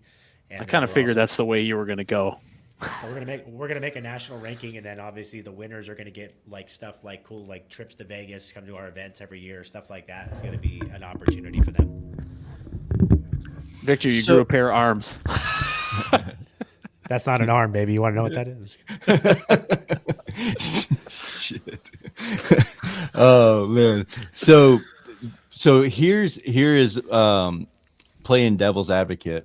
And I kind of figured that's the way you were going to go. So we're gonna make a national ranking, and then obviously the winners are gonna get like stuff like cool like trips to Vegas, come to our events every year, stuff like that. It's gonna be an opportunity for them. Victor, you grew a pair of arms. That's not an arm, baby. You want to know what that is? Shit. Oh man. So here is playing devil's advocate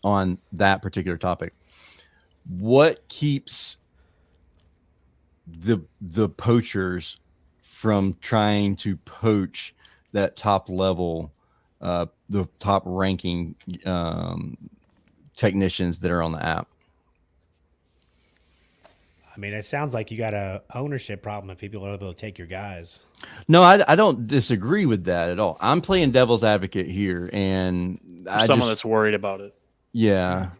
on that particular topic. What keeps the poachers from trying to poach that top level, the top ranking technicians that are on the app? I mean, it sounds like you got a ownership problem if people are able to take your guys. No, I don't disagree with that at all. I'm playing devil's advocate here, and For someone that's worried about it. yeah.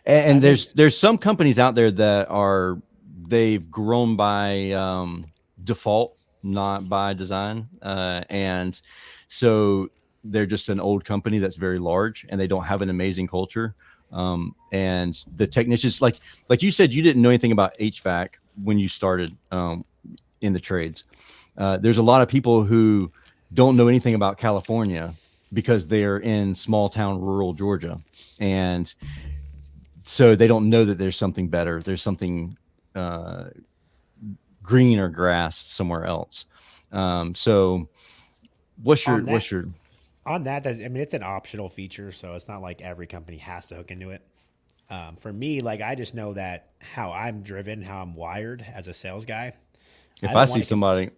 And there's some companies out there that they've grown by default, not by design, and so they're just an old company that's very large, and they don't have an amazing culture. And the technicians, like you said, you didn't know anything about HVAC when you started in the trades. There's a lot of people who don't know anything about California because they're in small town rural Georgia, and so they don't know that there's something better. There's something greener grass somewhere else. So what's your on that? I mean, it's an optional feature, so it's not like every company has to hook into it. For me, like I just know that how I'm driven, how I'm wired as a sales guy. If I see somebody,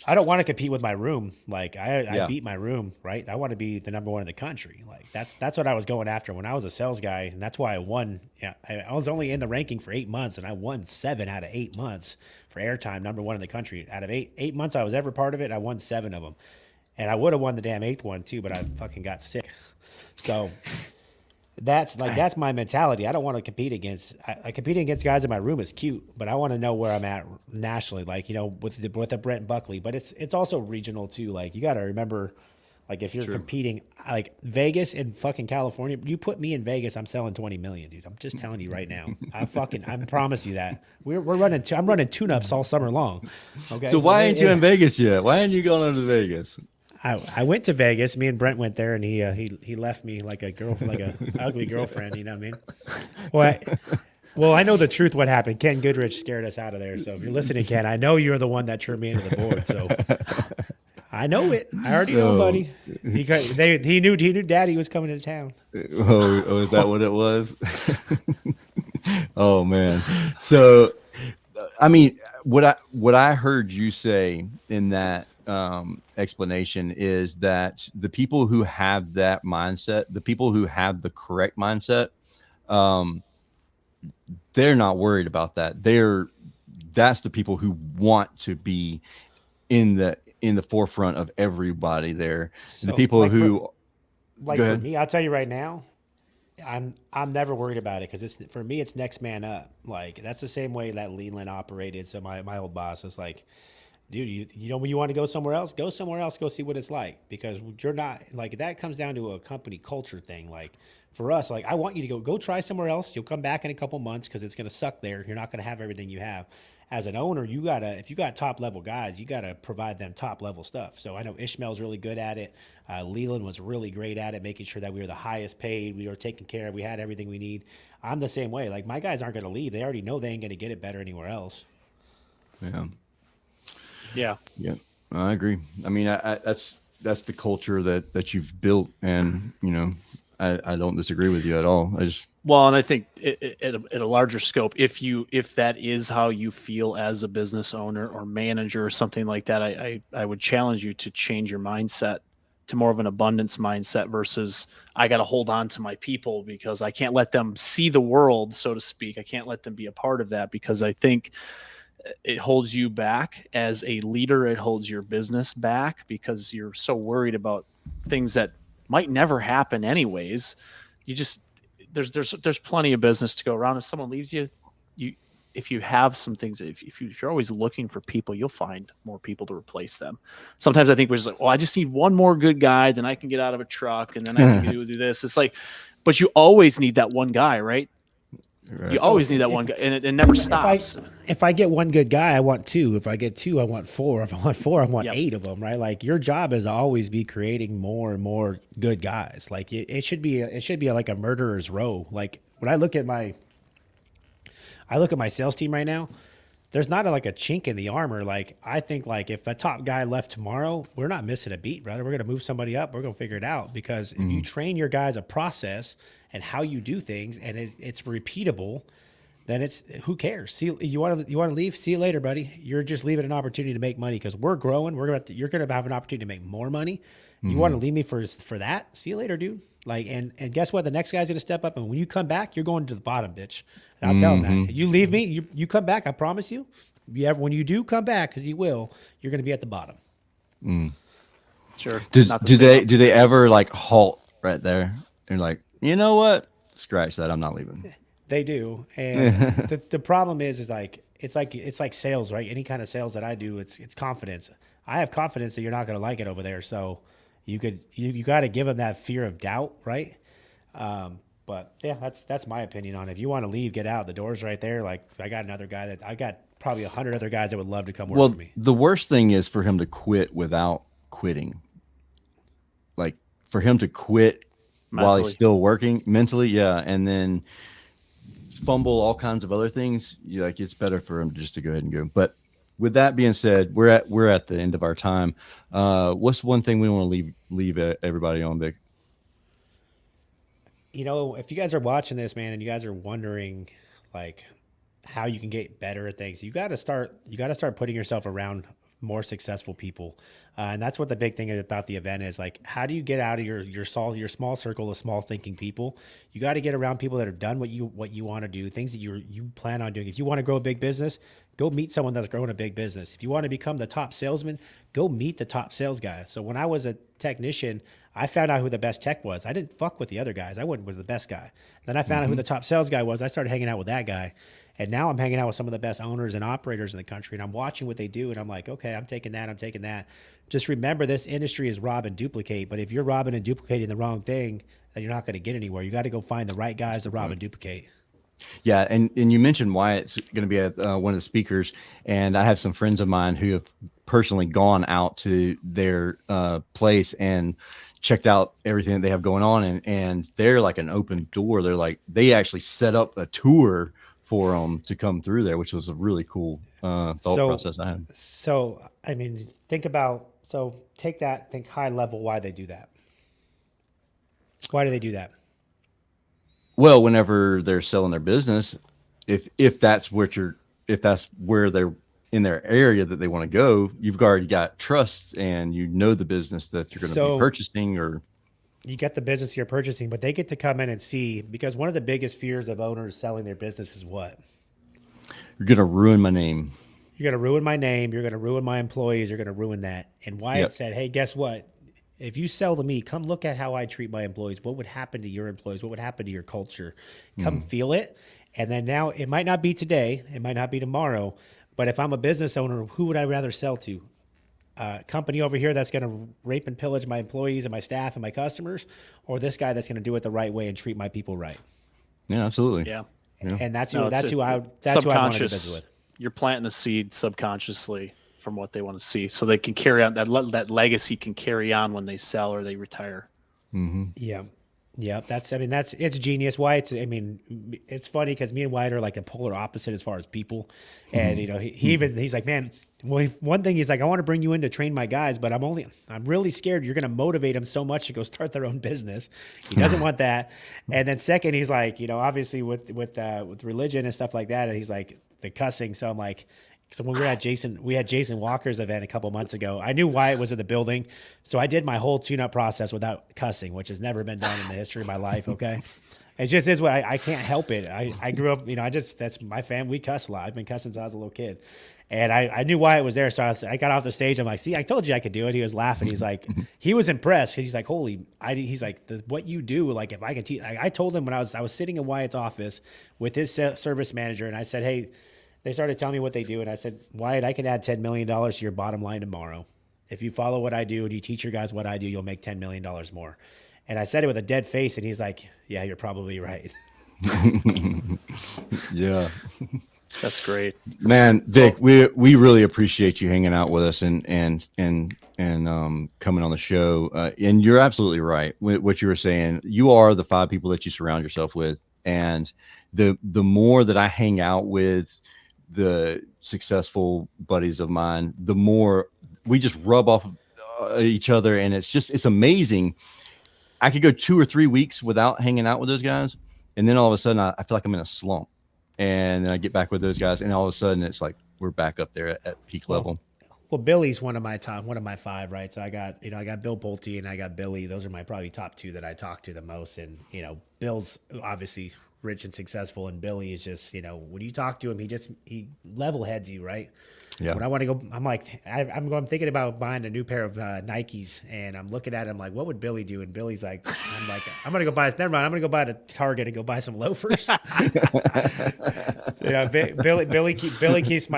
I don't want to compete with my room. Like I beat my room, right? I want to be the number one in the country. Like that's what I was going after when I was a sales guy, and that's why I won. Yeah, I was only in the ranking for 8 months, and I won 7 out of 8 months for airtime, number one in the country. Out of eight months I was ever part of it, I won 7 of them, and I would have won the damn 8th one too, but I fucking got sick. So that's my mentality. I don't want to compete against. I competing against guys in my room is cute, but I want to know where I'm at nationally. Like with a Brent Buckley, but it's also regional too. Like you got to remember, like if you're competing, like Vegas and fucking California, you put me in Vegas, I'm selling 20 million, dude. I'm just telling you right now. I promise you that we're running. I'm running tune-ups all summer long. Okay. So why ain't you in Vegas yet? Why ain't you going to Vegas? I went to Vegas. Me and Brent went there, and he left me like a ugly girlfriend. You know what I mean? Well, I know the truth. What happened? Ken Goodrich scared us out of there. So if you're listening, Ken, I know you're the one that turned me into the board. So I know it. I already know, buddy. He knew Daddy was coming to town. Oh, is that what it was? Oh man. So, I mean, what I heard you say in that explanation is that the people who have that mindset, the people who have the correct mindset, they're not worried about that. That's the people who want to be in the forefront of everybody there. So, the people for me, I'll tell you right now, I'm never worried about it because for me it's next man up. Like that's the same way that Leland operated. So my old boss was like, dude, you know when you want to go somewhere else, go see what it's like, because you're not like that comes down to a company culture thing. Like for us, like I want you to go try somewhere else. You'll come back in a couple months because it's going to suck there. You're not going to have everything you have. As an owner, if you got top level guys, you got to provide them top level stuff. So I know Ishmael's really good at it. Leland was really great at it, making sure that we were the highest paid, we were taken care of, we had everything we need. I'm the same way. Like my guys aren't going to leave. They already know they ain't going to get it better anywhere else. Yeah. I agree. I mean, that's the culture that you've built, and I don't disagree with you at all. And I think at a larger scope, if that is how you feel as a business owner or manager or something like that, I would challenge you to change your mindset to more of an abundance mindset versus I got to hold on to my people because I can't let them see the world, so to speak. I can't let them be a part of that because I think it holds you back as a leader. It holds your business back because you're so worried about things that might never happen anyways. You just, there's plenty of business to go around. If someone leaves you, if you have some things, if you're always looking for people, you'll find more people to replace them. Sometimes I think we're just like, well, I just need one more good guy, then I can get out of a truck and then I can do this. It's like, but you always need that one guy, right? Right. You always need that one guy, and it never stops. If I get one good guy, I want 2. If I get 2, I want 4. If I want 4, I want 8 of them, right? Like your job is to always be creating more and more good guys. Like it should be like a murderer's row. Like when I look at my sales team right now, there's not like a chink in the armor. Like, I think like if a top guy left tomorrow, we're not missing a beat, brother. We're going to move somebody up. We're going to figure it out, because if you train your guys a process and how you do things, and it's repeatable, then it's, who cares? See, you want to leave? See you later, buddy. You're just leaving an opportunity to make money, because we're growing. You're going to have an opportunity to make more money. You want to leave me for that? See you later, dude. Like, and guess what? The next guy's going to step up, and when you come back, you're going to the bottom, bitch. And I'll tell him that. You leave me, you come back, I promise you. When you do come back, because you will, you're going to be at the bottom. Sure. Do they ever like halt right there? They're like, you know what? Scratch that. I'm not leaving. They do. And the problem is like, it's like sales, right? Any kind of sales that I do, it's confidence. I have confidence that you're not going to like it over there. So you got to give them that fear of doubt, right? But yeah, that's my opinion on it. If you want to leave, get out. The door's right there. Like, I got probably 100 other guys that would love to come work for me. The worst thing is for him to quit without quitting. Like, for him to quit while he's still working mentally, yeah, and then fumble all kinds of other things. Like, it's better for him just to go ahead and go. But with that being said, we're at the end of our time. What's one thing we want to leave everybody on, Vic? You know, if you guys are watching this, man, and you guys are wondering like how you can get better at things, you got to start putting yourself around more successful people. And that's what the big thing about the event is. Like, how do you get out of your small circle of small thinking people? You got to get around people that have done what you want to do, things that you plan on doing. If you want to grow a big business, go meet someone that's growing a big business. If you want to become the top salesman, go meet the top sales guy. So when I was a technician, I found out who the best tech was. I didn't fuck with the other guys. I went with the best guy. Then I found out who the top sales guy was. I started hanging out with that guy. And now I'm hanging out with some of the best owners and operators in the country, and I'm watching what they do, and I'm like, okay, I'm taking that. Just remember, this industry is rob and duplicate, but if you're robbing and duplicating the wrong thing, then you're not going to get anywhere. You got to go find the right guys to rob and duplicate. Yeah, and you mentioned Wyatt's going to be one of the speakers, and I have some friends of mine who have personally gone out to their place and checked out everything that they have going on, and they're like an open door. They actually set up a tour for them to come through there, which was a really cool thought process I had. So, I mean, think high level, why they do that. Why do they do that? Well, whenever they're selling their business, if that's where they're in their area that they want to go, you've already got trust and you know the business that you're going to be purchasing, or you get the business you're purchasing, but they get to come in and see, because one of the biggest fears of owners selling their business is what? You're going to ruin my name. You're going to ruin my name. You're going to ruin my employees. You're going to ruin that. And Wyatt said, hey, guess what? If you sell to me, come look at how I treat my employees. What would happen to your employees? What would happen to your culture? Come feel it. And then now, it might not be today. It might not be tomorrow. But if I'm a business owner, who would I rather sell to? A company over here that's going to rape and pillage my employees and my staff and my customers, or this guy that's going to do it the right way and treat my people right? Yeah, absolutely. Yeah. And that's who I want to do business with. You're planting a seed subconsciously from what they want to see, so they can carry on that legacy can carry on when they sell or they retire. Yeah. Yeah, it's genius. It's funny because me and Wyatt are like the polar opposite as far as people. And, he's like, man, one thing he's like, I want to bring you in to train my guys, but I'm really scared you're going to motivate them so much to go start their own business. He doesn't want that. And then second, he's like, obviously with religion and stuff like that, and he's like the cussing. So I'm like, so when we had Jason Walker's event a couple months ago, I knew Wyatt was in the building. So I did my whole tune-up process without cussing, which has never been done in the history of my life. Okay. It just is what I can't help it. I grew up, that's my family. We cuss a lot. I've been cussing since I was a little kid. And I knew Wyatt was there. So I got off the stage. I'm like, see, I told you I could do it. He was laughing. He's like, he was impressed. He's like, he's like, what you do, like if I can teach, I told him when I was sitting in Wyatt's office with his service manager, and I said, hey, they started telling me what they do. And I said, Wyatt, I can add $10 million to your bottom line tomorrow. If you follow what I do and you teach your guys what I do, you'll make $10 million more. And I said it with a dead face. And he's like, yeah, you're probably right. Yeah. That's great, man. Vic, we really appreciate you hanging out with us and coming on the show. And you're absolutely right with what you were saying. You are the 5 people that you surround yourself with. And the more that I hang out with the successful buddies of mine, the more we just rub off each other, and it's amazing. I could go 2 or 3 weeks without hanging out with those guys, and then all of a sudden I feel like I'm in a slump, and then I get back with those guys, and all of a sudden it's like we're back up there at peak level. Well, Billy's one of my 5, right? So I got Bill Pulte and I got Billy. Those are my probably top 2 that I talk to the most. And, Bill's obviously rich and successful, and Billy is just, when you talk to him, he level heads you, right? Yeah. When I want to go, I'm like, I'm thinking about buying a new pair of Nikes, and I'm looking at him like, what would Billy do? And Billy's like, I'm going to go buy, never mind, I'm going to go buy to Target and go buy some loafers. Billy keeps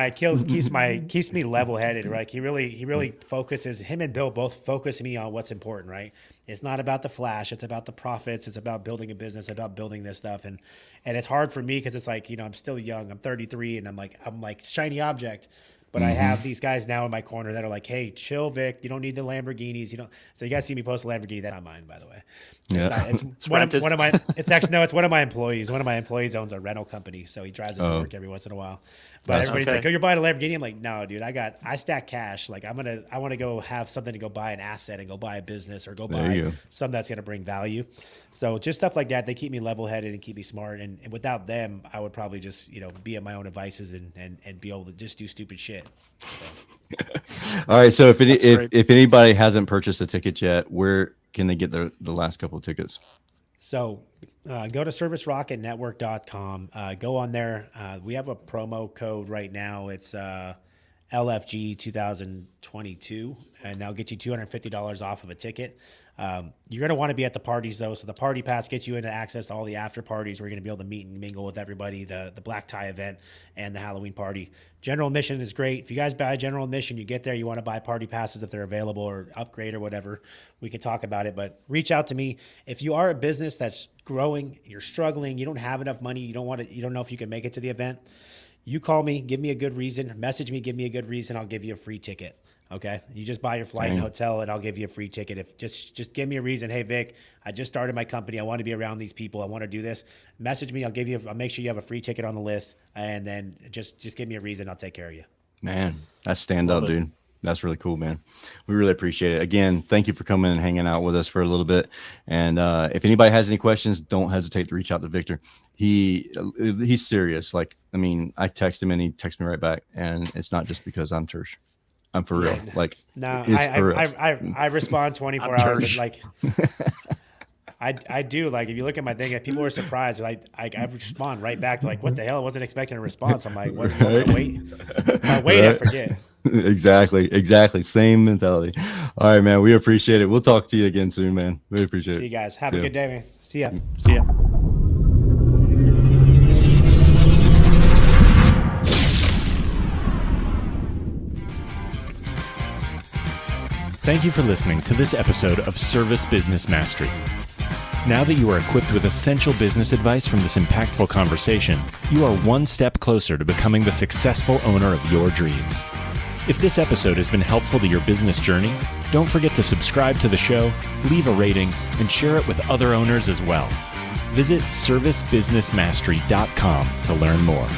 me level headed, right? He really focuses, him and Bill both focus me on what's important, right? It's not about the flash. It's about the profits. It's about building a business, about building this stuff. And it's hard for me because it's like, I'm still young. I'm 33 and I'm like shiny object. But I have these guys now in my corner that are like, hey, chill, Vic. You don't need the Lamborghinis. So you guys see me post a Lamborghini. That's not mine, by the way. It's one of my. It's actually no. It's one of my employees. One of my employees owns a rental company, so he drives it to work every once in a while. But everybody's like, "Oh, you're buying a Lamborghini?" I'm like, "No, dude. I stack cash. Like I want to go have something to go buy an asset and go buy a business or go buy something that's going to bring value." So just stuff like that. They keep me level-headed and keep me smart. And without them, I would probably just be at my own devices and be able to just do stupid shit. So. All right. So if anybody hasn't purchased a ticket yet, where can they get the last couple of tickets? So go to servicerocketnetwork.com. Go on there. We have a promo code right now. It's LFG 2022, and that'll get you $250 off of a ticket. You're going to want to be at the parties, though. So the party pass gets you into access to all the after parties. We're going to be able to meet and mingle with everybody, the black tie event and the Halloween party. General admission is great. If you guys buy general admission, you get there, you want to buy party passes if they're available or upgrade or whatever, we can talk about it. But reach out to me. If you are a business that's growing, you're struggling, you don't have enough money, you don't know if you can make it to the event, you call me, give me a good reason, message me, give me a good reason, I'll give you a free ticket. Okay, you just buy your flight and hotel, and I'll give you a free ticket. If just give me a reason. Hey Vic, I just started my company. I want to be around these people. I want to do this. Message me. I'll make sure you have a free ticket on the list, and then just give me a reason. I'll take care of you. Man, that's stand up, dude. That's really cool, man. We really appreciate it. Again, thank you for coming and hanging out with us for a little bit. And if anybody has any questions, don't hesitate to reach out to Victor. He's serious. Like, I mean, I text him and he texts me right back, and it's not just because I'm terse. I'm for real. Like, no, I respond 24 hours. Like, I do. Like, if you look at my thing, if people are surprised, I respond right back to like, what the hell? I wasn't expecting a response. I'm like, what? Wait, I forget. Exactly. Same mentality. All right, man. We appreciate it. We'll talk to you again soon, man. We appreciate it. See you guys. Have a good day, man. See ya. Thank you for listening to this episode of Service Business Mastery. Now that you are equipped with essential business advice from this impactful conversation, you are one step closer to becoming the successful owner of your dreams. If this episode has been helpful to your business journey, don't forget to subscribe to the show, leave a rating, and share it with other owners as well. Visit servicebusinessmastery.com to learn more.